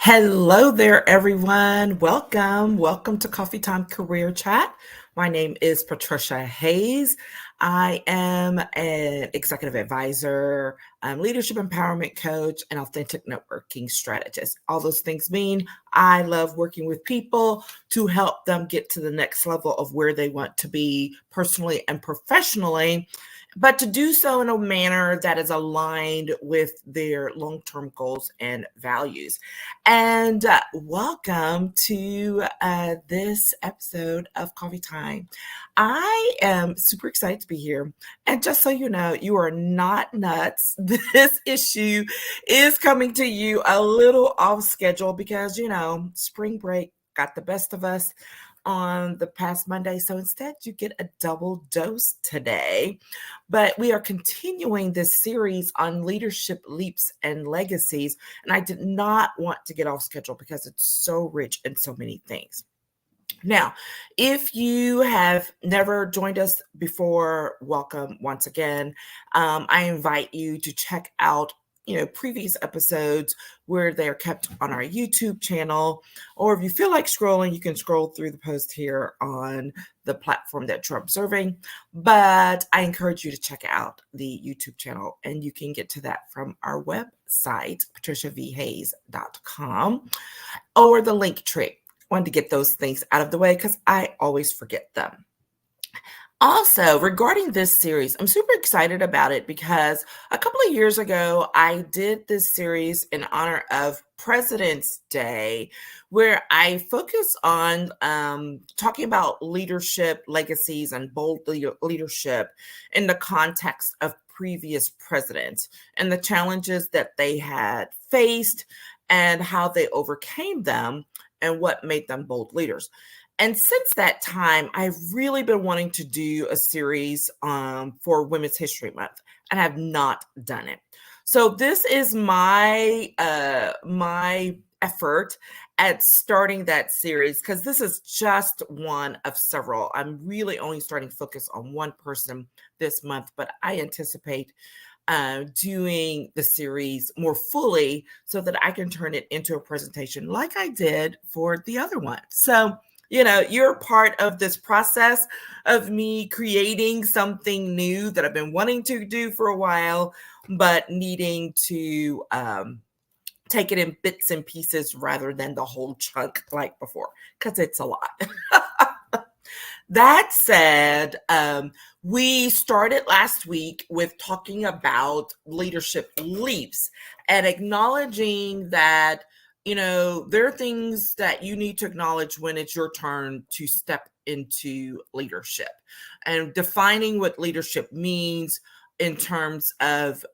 Hello there, everyone. Welcome to Coffee Time Career Chat. My name is Patricia Hayes. I am an executive advisor, leadership empowerment coach, and authentic networking strategist. All those things mean I love working with people to help them get to the next level of where they want to be personally and professionally, but to do so in a manner that is aligned with their long-term goals and values. And welcome to this episode of Coffee Time. I am super excited to be here. And just so you know, you are not nuts. This issue is coming to you a little off schedule because, spring break got the best of us on the past Monday. So instead, you get a double dose today. But we are continuing this series on Leadership Leaps and Legacies. And I did not want to get off schedule because it's so rich in so many things. Now, if you have never joined us before, welcome once again. I invite you to check out previous episodes where they're kept on our YouTube channel, or if you feel like scrolling, you can scroll through the post here on the platform that you're observing. But I encourage you to check out the YouTube channel, and you can get to that from our website, patriciavhayes.com, or the link tree. Wanted to get those things out of the way because I always forget them. Also, regarding this series, I'm super excited about it because a couple of years ago, I did this series in honor of President's Day, where I focus on talking about leadership, legacies, and bold leadership in the context of previous presidents and the challenges that they had faced and how they overcame them and what made them bold leaders. And since that time, I've really been wanting to do a series for Women's History Month, and have not done it. So this is my my effort at starting that series, because this is just one of several. I'm really only starting to focus on one person this month, but I anticipate doing the series more fully so that I can turn it into a presentation like I did for the other one. So you're part of this process of me creating something new that I've been wanting to do for a while, but needing to take it in bits and pieces rather than the whole chunk like before, because it's a lot. That said, we started last week with talking about leadership leaps and acknowledging that there are things that you need to acknowledge when it's your turn to step into leadership, and defining what leadership means in terms of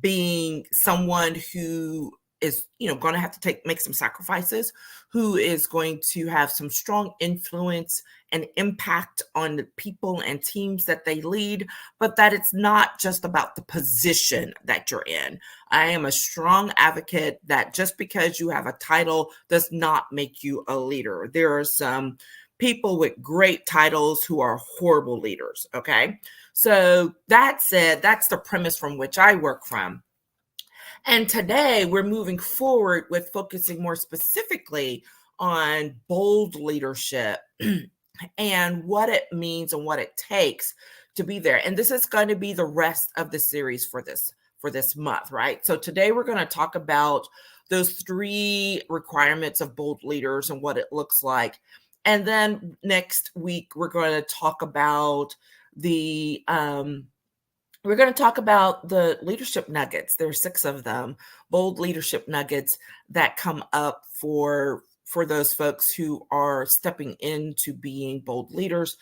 being someone who is going to have to make some sacrifices, who is going to have some strong influence and impact on the people and teams that they lead, but that it's not just about the position that you're in. I am a strong advocate that just because you have a title does not make you a leader. There are some people with great titles who are horrible leaders, okay? So that said, that's the premise from which I work from. And today we're moving forward with focusing more specifically on bold leadership and what it means and what it takes to be there. And this is going to be the rest of the series for this month, right? So today we're going to talk about those 3 requirements of bold leaders and what it looks like. And then next week we're going to talk about the leadership nuggets. There are 6 of them, bold leadership nuggets that come up for those folks who are stepping into being bold leaders.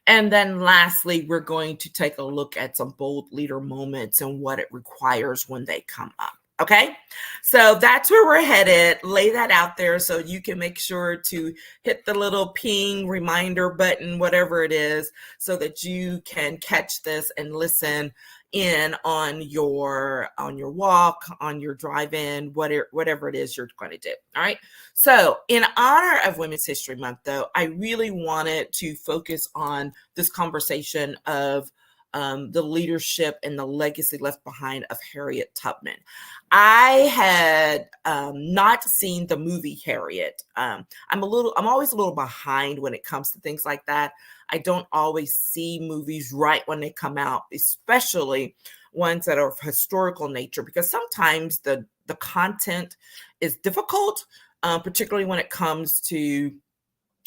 And then lastly, we're going to take a look at some bold leader moments and what it requires when they come up. Okay, so that's where we're headed. Lay that out there so you can make sure to hit the little ping reminder button, whatever it is, so that you can catch this and listen in on your walk, on your drive-in, whatever it is you're going to do. All right. So in honor of Women's History Month, though, I really wanted to focus on this conversation of The Leadership and the Legacy Left Behind of Harriet Tubman. I had not seen the movie Harriet. I'm always a little behind when it comes to things like that. I don't always see movies right when they come out, especially ones that are of historical nature, because sometimes the content is difficult, particularly when it comes to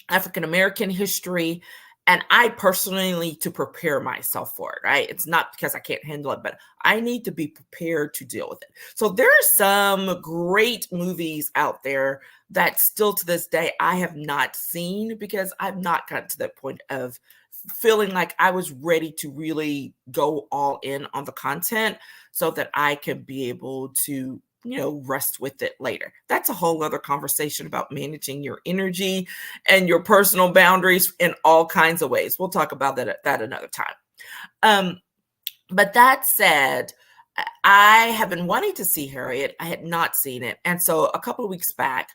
African American history. And I personally need to prepare myself for it, right? It's not because I can't handle it, but I need to be prepared to deal with it. So there are some great movies out there that still to this day I have not seen, because I've not gotten to that point of feeling like I was ready to really go all in on the content so that I can be able to rest with it later. That's a whole other conversation about managing your energy and your personal boundaries in all kinds of ways. We'll talk about that another time. But that said, I have been wanting to see Harriet. I had not seen it. And so a couple of weeks back,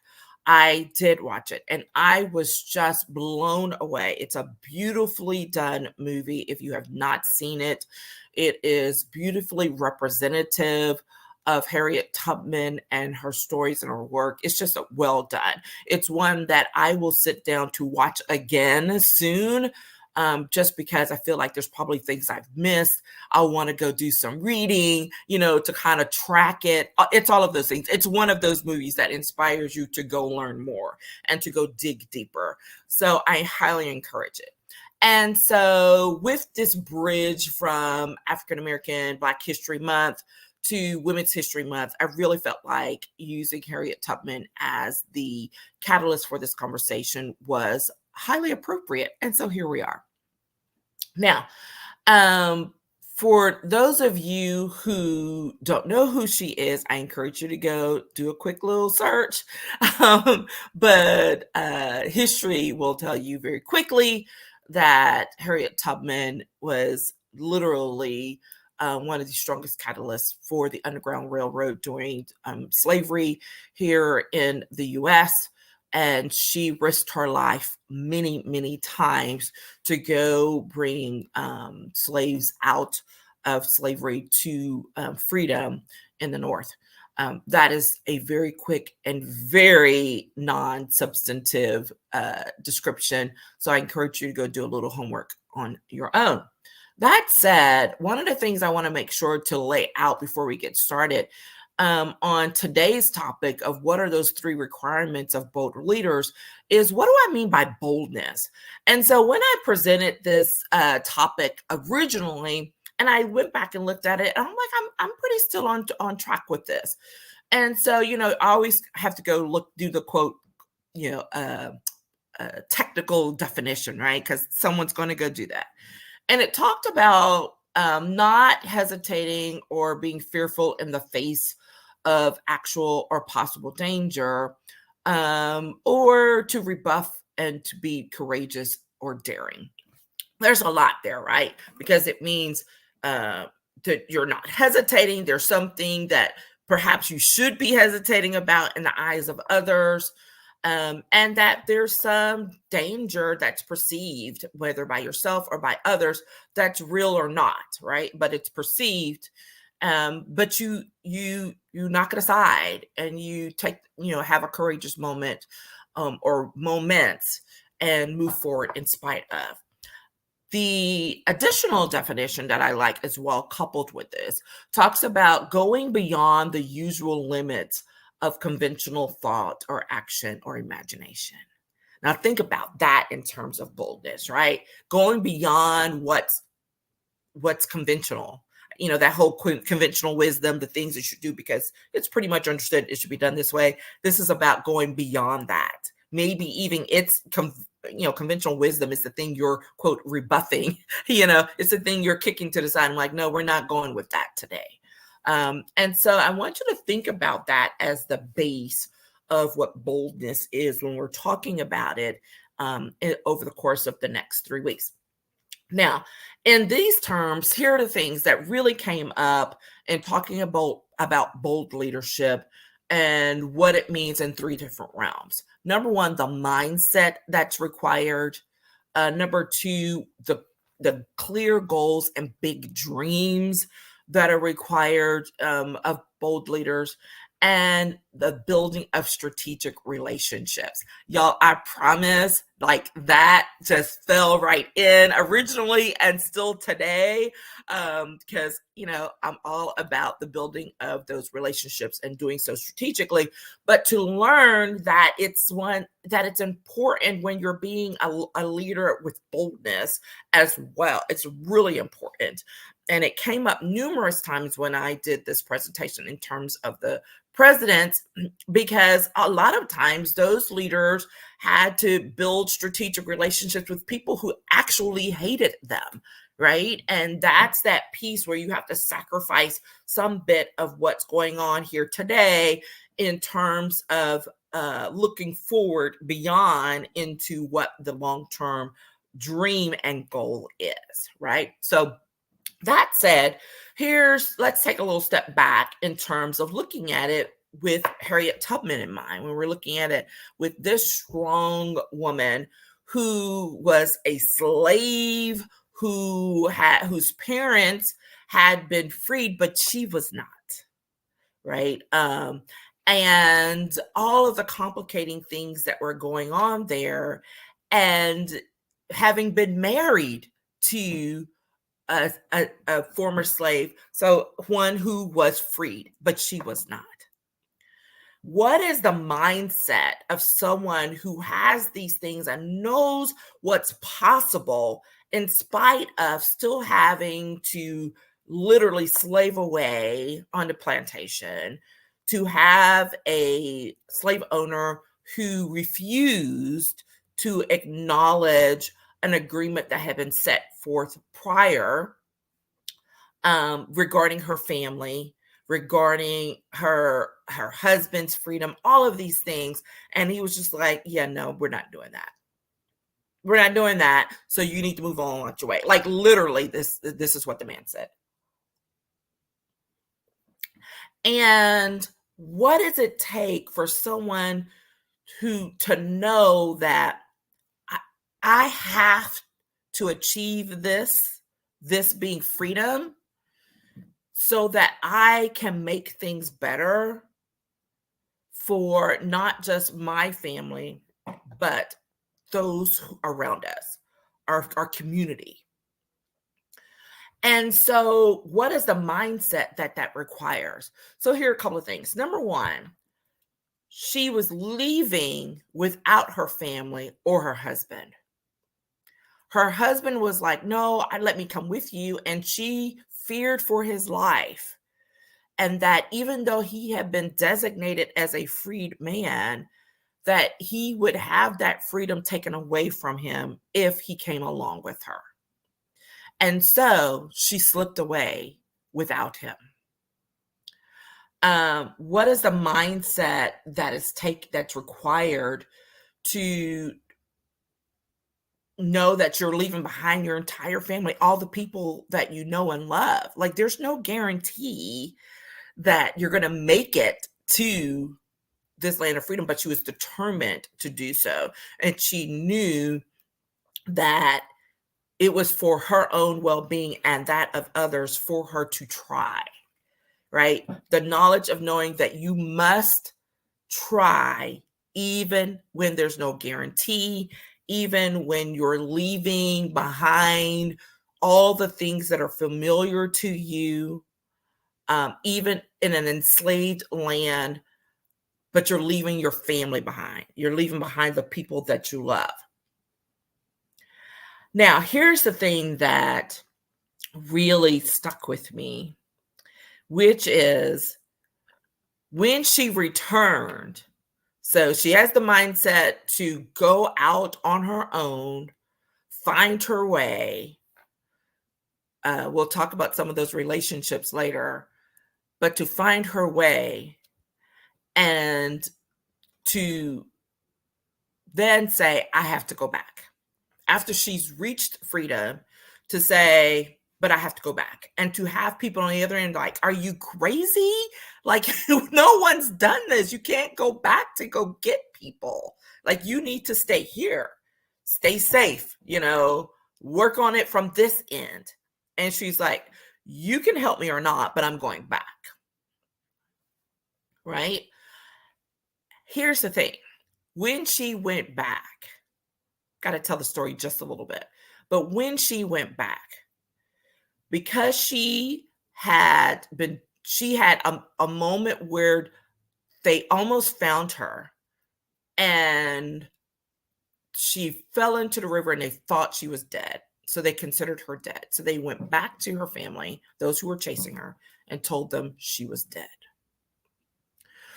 I did watch it and I was just blown away. It's a beautifully done movie. If you have not seen it, it is beautifully representative of Harriet Tubman and her stories and her work. It's just well done. It's one that I will sit down to watch again soon, just because I feel like there's probably things I've missed. I'll want to go do some reading, to kind of track it. It's all of those things. It's one of those movies that inspires you to go learn more and to go dig deeper. So I highly encourage it. And so with this bridge from African American Black History Month to Women's History Month, I really felt like using Harriet Tubman as the catalyst for this conversation was highly appropriate. And so here we are. Now, for those of you who don't know who she is, I encourage you to go do a quick little search. But history will tell you very quickly that Harriet Tubman was literally one of the strongest catalysts for the Underground Railroad during slavery here in the U.S. And she risked her life many, many times to go bring slaves out of slavery to freedom in the North. That is a very quick and very non-substantive description. So I encourage you to go do a little homework on your own. That said, one of the things I want to make sure to lay out before we get started on today's topic of what are those 3 requirements of bold leaders is, what do I mean by boldness? And so when I presented this topic originally, and I went back and looked at it, and I'm like, I'm pretty still on track with this. And so, I always have to go do the quote, technical definition, right? Because someone's going to go do that. And it talked about not hesitating or being fearful in the face of actual or possible danger, or to rebuff and to be courageous or daring. There's a lot there, right? Because it means that you're not hesitating. There's something that perhaps you should be hesitating about in the eyes of others. And that there's some danger that's perceived, whether by yourself or by others, that's real or not, right? But it's perceived. But you knock it aside and you take, have a courageous moment or moments and move forward in spite of. The additional definition that I like as well, coupled with this, talks about going beyond the usual limits of conventional thought or action or imagination. Now think about that in terms of boldness, right? Going beyond what's conventional, that whole conventional wisdom, the things that you should do because it's pretty much understood it should be done this way. This is about going beyond that. Maybe even it's conventional wisdom is the thing you're, quote, rebuffing. It's the thing you're kicking to the side. I'm like, no, we're not going with that today. And so I want you to think about that as the base of what boldness is when we're talking about it over the course of the next 3 weeks. Now, in these terms, here are the things that really came up in talking about bold leadership and what it means in 3 different realms. Number 1, the mindset that's required. Number 2, the the clear goals and big dreams that are required of bold leaders, and the building of strategic relationships. Y'all, I promise, like that just fell right in originally and still today, because, I'm all about the building of those relationships and doing so strategically. But to learn that it's important when you're being a leader with boldness as well. It's really important. And it came up numerous times when I did this presentation in terms of the presidents, because a lot of times those leaders had to build strategic relationships with people who actually hated them, right? And that's that piece where you have to sacrifice some bit of what's going on here today in terms of looking forward beyond into what the long-term dream and goal is, right? So that said, let's take a little step back in terms of looking at it with Harriet Tubman in mind, when we're looking at it with this strong woman who was a slave, whose parents had been freed, but she was not, right? And all of the complicating things that were going on there, and having been married to a former slave, so one who was freed, but she was not. What is the mindset of someone who has these things and knows what's possible in spite of still having to literally slave away on the plantation, to have a slave owner who refused to acknowledge an agreement that had been set forth prior, regarding her family, regarding her husband's freedom, all of these things. And he was just like, yeah, no, we're not doing that. We're not doing that. So you need to move on your way. Like literally, this is what the man said. And what does it take for someone to know that I have to achieve this being freedom, so that I can make things better for not just my family, but those around us, our community. And so what is the mindset that requires? So here are a couple of things. Number one, she was leaving without her family or her husband. Her husband was like, no, let me come with you. And she feared for his life. And that even though he had been designated as a freed man, that he would have that freedom taken away from him if he came along with her. And so she slipped away without him. What is the mindset that's required to know that you're leaving behind your entire family, all the people that you know and love? Like, there's no guarantee that you're going to make it to this land of freedom, but she was determined to do so. And she knew that it was for her own well-being and that of others for her to try, right? The knowledge of knowing that you must try even when there's no guarantee, even when you're leaving behind all the things that are familiar to you, even in an enslaved land, but you're leaving your family behind. You're leaving behind the people that you love. Now, here's the thing that really stuck with me, which is when she returned. So she has the mindset to go out on her own, find her way. We'll talk about some of those relationships later, but to find her way and to then say, I have to go back. After she's reached freedom, to say, but I have to go back. And to have people on the other end like, are you crazy? Like, no one's done this. You can't go back to go get people. Like, you need to stay here. Stay safe, work on it from this end. And she's like, you can help me or not, but I'm going back. Right? Here's the thing. When she went back, got to tell the story just a little bit. But when she went back, because she had a moment where they almost found her and she fell into the river and they thought she was dead. So they considered her dead. So they went back to her family, those who were chasing her, and told them she was dead.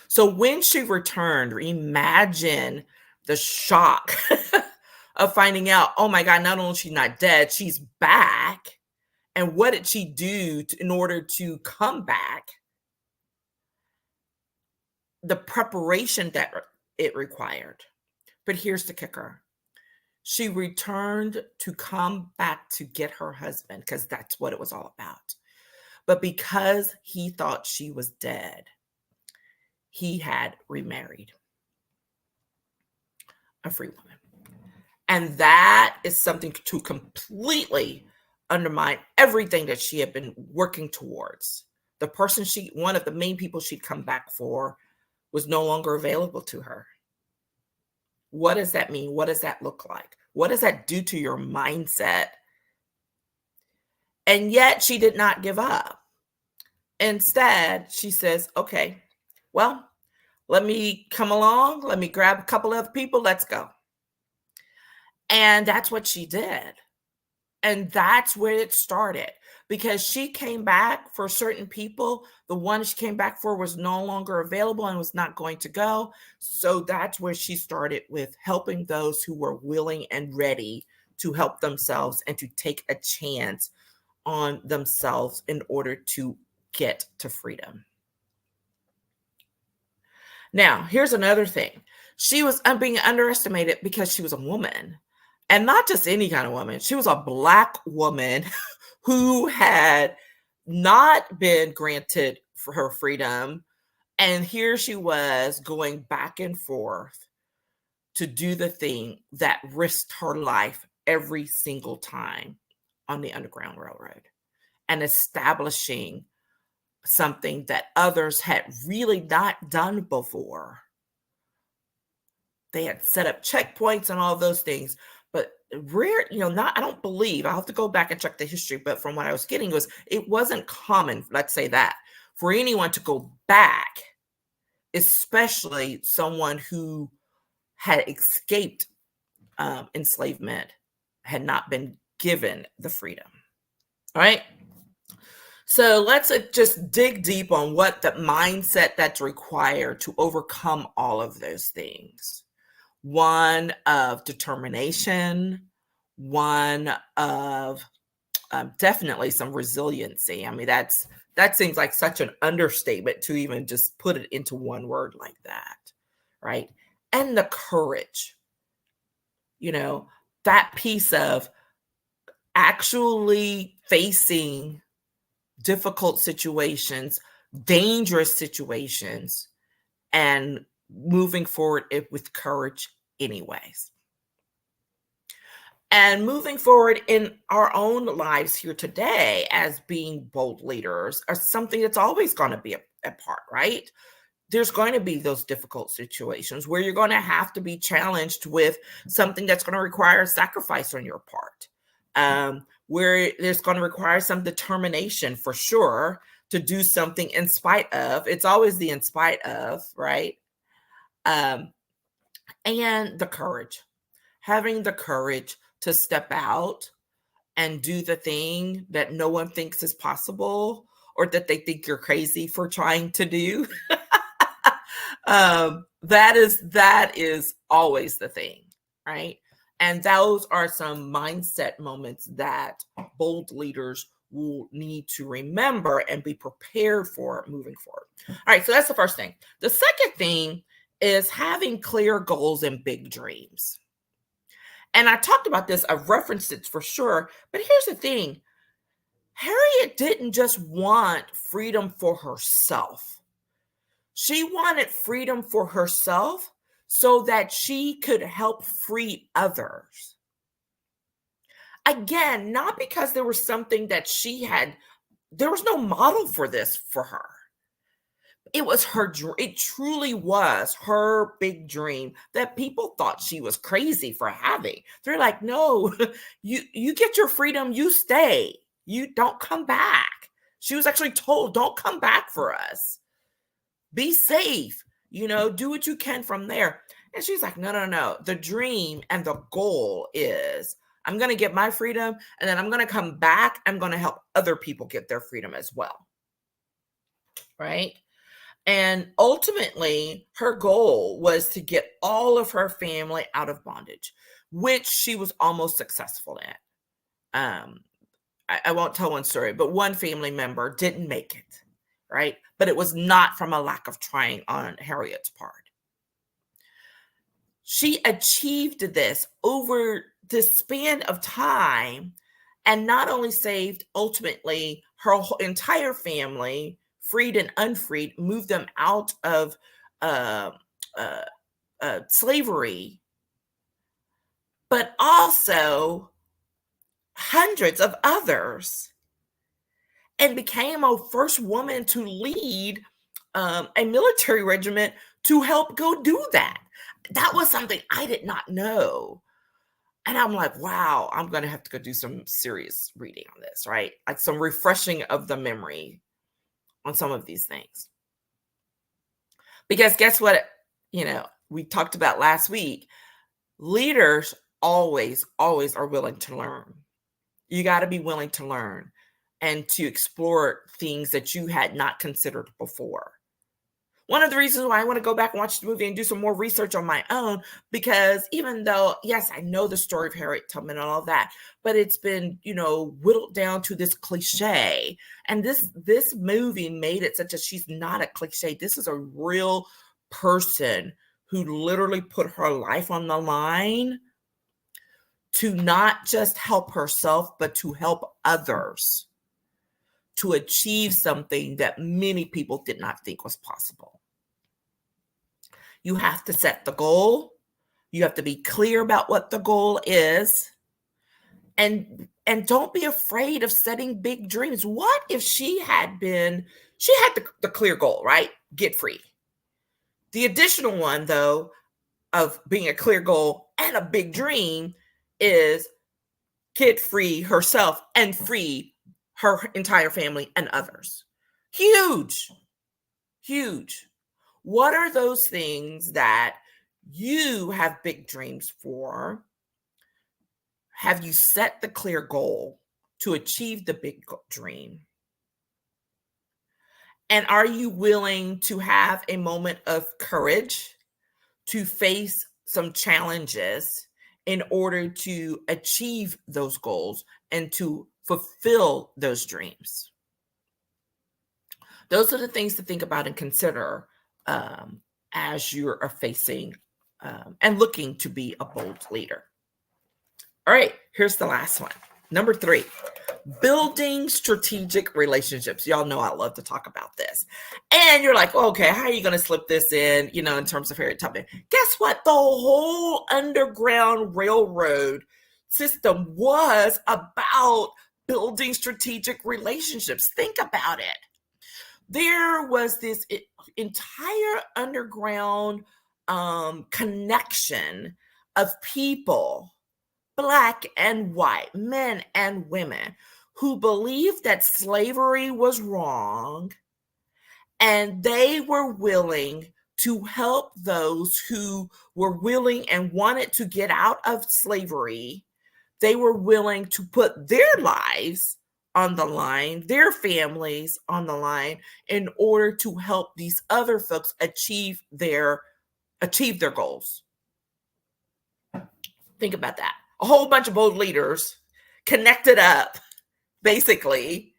So when she returned, imagine the shock of finding out, oh my God, not only is she not dead, she's back. And what did she do in order to come back? The preparation that it required. But here's the kicker. She returned to come back to get her husband because that's what it was all about. But because he thought she was dead, he had remarried a free woman. And that is something to completely undermine everything that she had been working towards. The person one of the main people she'd come back for was no longer available to her. What does that mean? What does that look like? What does that do to your mindset? And yet she did not give up. Instead, she says, okay, well, let me come along. Let me grab a couple of people. Let's go. And that's what she did. And that's where it started, because she came back for certain people. The one she came back for was no longer available and was not going to go. So that's where she started with helping those who were willing and ready to help themselves and to take a chance on themselves in order to get to freedom. Now, here's another thing. She was being underestimated because she was a woman. And not just any kind of woman. She was a Black woman who had not been granted for her freedom. And here she was going back and forth to do the thing that risked her life every single time on the Underground Railroad and establishing something that others had really not done before. They had set up checkpoints and all those things. But rare, I don't believe, I'll have to go back and check the history, but from what I was getting was it wasn't common, let's say that, for anyone to go back, especially someone who had escaped enslavement, had not been given the freedom. All right. So let's just dig deep on what the mindset that's required to overcome all of those things. One of determination, one of definitely some resiliency. I mean, that seems like such an understatement to even just put it into one word like that, right? And the courage, that piece of actually facing difficult situations, dangerous situations, and moving forward with courage anyways. And moving forward in our own lives here today as being bold leaders are something that's always going to be a part, right? There's going to be those difficult situations where you're going to have to be challenged with something that's going to require sacrifice on your part, where there's going to require some determination for sure to do something in spite of. It's always the in spite of, right? And the courage, having the courage to step out and do the thing that no one thinks is possible or that they think you're crazy for trying to do. That is always the thing, right? And those are some mindset moments that bold leaders will need to remember and be prepared for moving forward. All right, so that's the first thing. The second thing is having clear goals and big dreams. And I talked about this, I've referenced it for sure, but here's the thing. Harriet didn't just want freedom for herself. She wanted freedom for herself so that she could help free others. Again, not because there was something that there was no model for this for her. It was it truly was her big dream that people thought she was crazy for having. They're like, no, you get your freedom, you stay. You don't come back. She was actually told, don't come back for us. Be safe, do what you can from there. And she's like, no, no, no. The dream and the goal is I'm going to get my freedom, and then I'm going to come back. I'm going to help other people get their freedom as well. Right? And ultimately, her goal was to get all of her family out of bondage, which she was almost successful at. I won't tell one story, but one family member didn't make it, right? But it was not from a lack of trying on Harriet's part. She achieved this over this span of time, and not only saved ultimately her whole entire family, freed and unfreed, moved them out of slavery, but also hundreds of others, and became a first woman to lead a military regiment to help go do that. That was something I did not know. And I'm like, wow, I'm going to have to go do some serious reading on this, right? Like some refreshing of the memory on some of these things. Because guess what? We talked about last week, leaders always are willing to learn. You got to be willing to learn and to explore things that you had not considered before. One of the reasons why I want to go back and watch the movie and do some more research on my own, because even though, yes, I know the story of Harriet Tubman and all that, but it's been, whittled down to this cliche. And this movie made it such that she's not a cliche. This is a real person who literally put her life on the line to not just help herself, but to help others to achieve something that many people did not think was possible. You have to set the goal. You have to be clear about what the goal is. And don't be afraid of setting big dreams. What if she had the clear goal, right? Get free. The additional one, though, of being a clear goal and a big dream is get free herself and free her entire family and others. Huge. What are those things that you have big dreams for? Have you set the clear goal to achieve the big dream? And are you willing to have a moment of courage to face some challenges in order to achieve those goals and to fulfill those dreams? Those are the things to think about and consider as you are facing and looking to be a bold leader. All right, here's the last one. Number 3, building strategic relationships. Y'all know I love to talk about this. And you're like, okay, how are you going to slip this in, in terms of Harriet Tubman? Guess what? The whole Underground Railroad system was about building strategic relationships. Think about it. There was this entire underground connection of people, Black and white, men and women, who believed that slavery was wrong, and they were willing to help those who were willing and wanted to get out of slavery. They were willing to put their lives on the line, their families on the line, in order to help these other folks achieve their goals. Think about that. A whole bunch of bold leaders connected up, basically,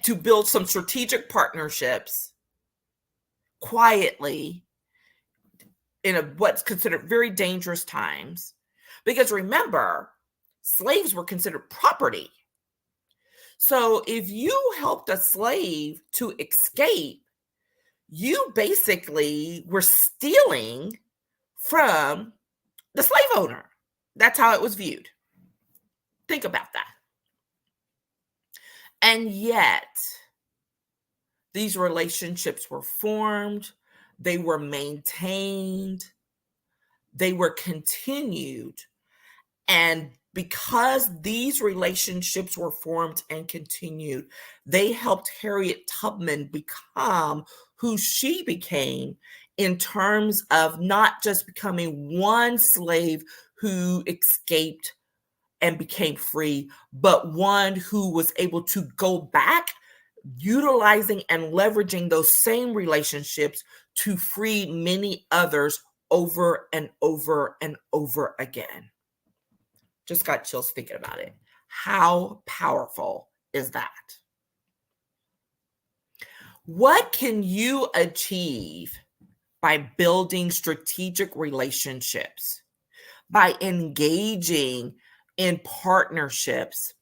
to build some strategic partnerships quietly in what's considered very dangerous times. Because remember, slaves were considered property. So if you helped a slave to escape, you basically were stealing from the slave owner. That's how it was viewed. Think about that. And yet, these relationships were formed, they were maintained, they were continued. And because these relationships were formed and continued, they helped Harriet Tubman become who she became in terms of not just becoming one slave who escaped and became free, but one who was able to go back, utilizing and leveraging those same relationships to free many others over and over and over again. Just got chills thinking about it. How powerful is that? What can you achieve by building strategic relationships, by engaging in partnerships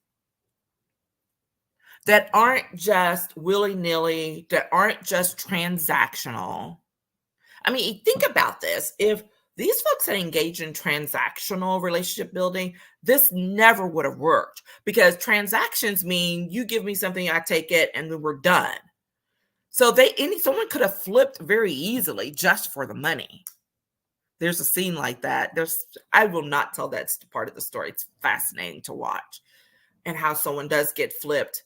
that aren't just willy-nilly, that aren't just transactional? I mean, think about this. If these folks had engaged in transactional relationship building, this never would have worked, because transactions mean you give me something, I take it, and then we're done. So someone could have flipped very easily just for the money. There's a scene like that. I will not tell that part of the story. It's fascinating to watch, and how someone does get flipped,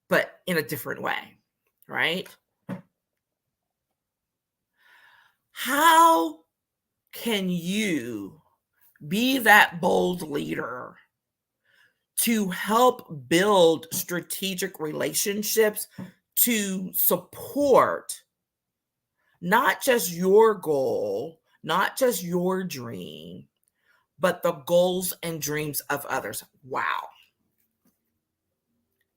but in a different way, right? How can you be that bold leader to help build strategic relationships to support not just your goal, not just your dream, but the goals and dreams of others? Wow.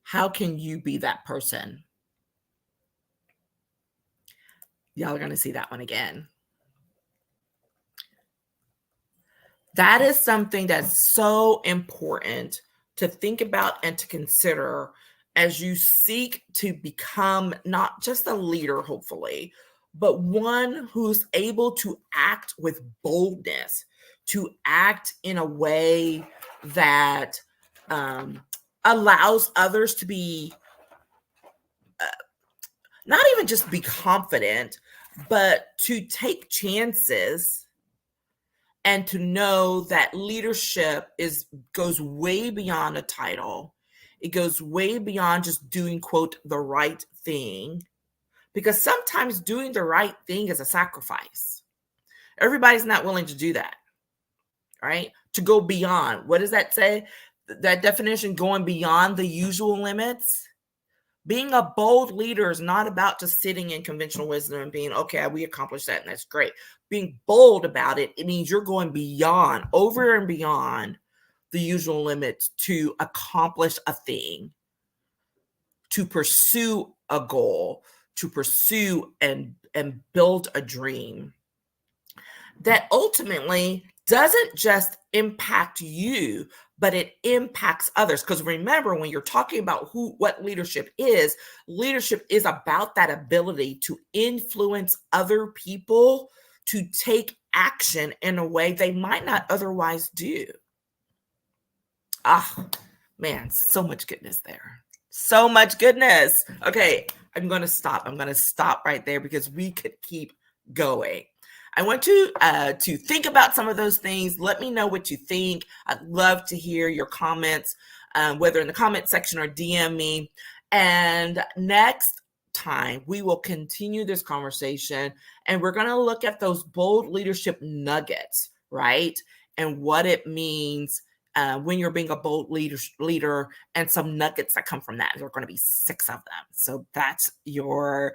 How can you be that person? Y'all are going to see that one again. That is something that's so important to think about and to consider as you seek to become not just a leader, hopefully, but one who's able to act with boldness, to act in a way that allows others to be not even just be confident, but to take chances, and to know that leadership goes way beyond a title. It goes way beyond just doing, quote, the right thing, because sometimes doing the right thing is a sacrifice. Everybody's not willing to do that, right? To go beyond. What does that say? That definition, going beyond the usual limits. Being a bold leader is not about just sitting in conventional wisdom and being, okay, we accomplished that and that's great. Being bold about it, it means you're going beyond, over and beyond the usual limits to accomplish a thing, to pursue a goal, to pursue and build a dream that ultimately doesn't just impact you, but it impacts others. Because remember, when you're talking about what leadership is about that ability to influence other people to take action in a way they might not otherwise do. Ah, man, so much goodness there. So much goodness. Okay, I'm going to stop. I'm going to stop right there because we could keep going. I want to think about some of those things. Let me know what you think. I'd love to hear your comments, whether in the comment section or DM me. And next time, we will continue this conversation, and we're going to look at those bold leadership nuggets, right? And what it means when you're being a bold leader, and some nuggets that come from that. There are going to be 6 of them. So that's your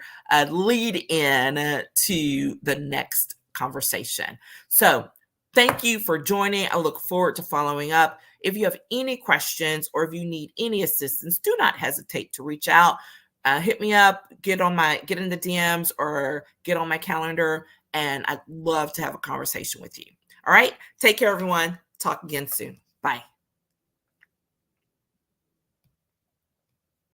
lead in to the next conversation. So thank you for joining. I look forward to following up. If you have any questions or if you need any assistance, do not hesitate to reach out. Hit me up, get in the DMs or get on my calendar, and I'd love to have a conversation with you. All right. Take care, everyone. Talk again soon. Bye.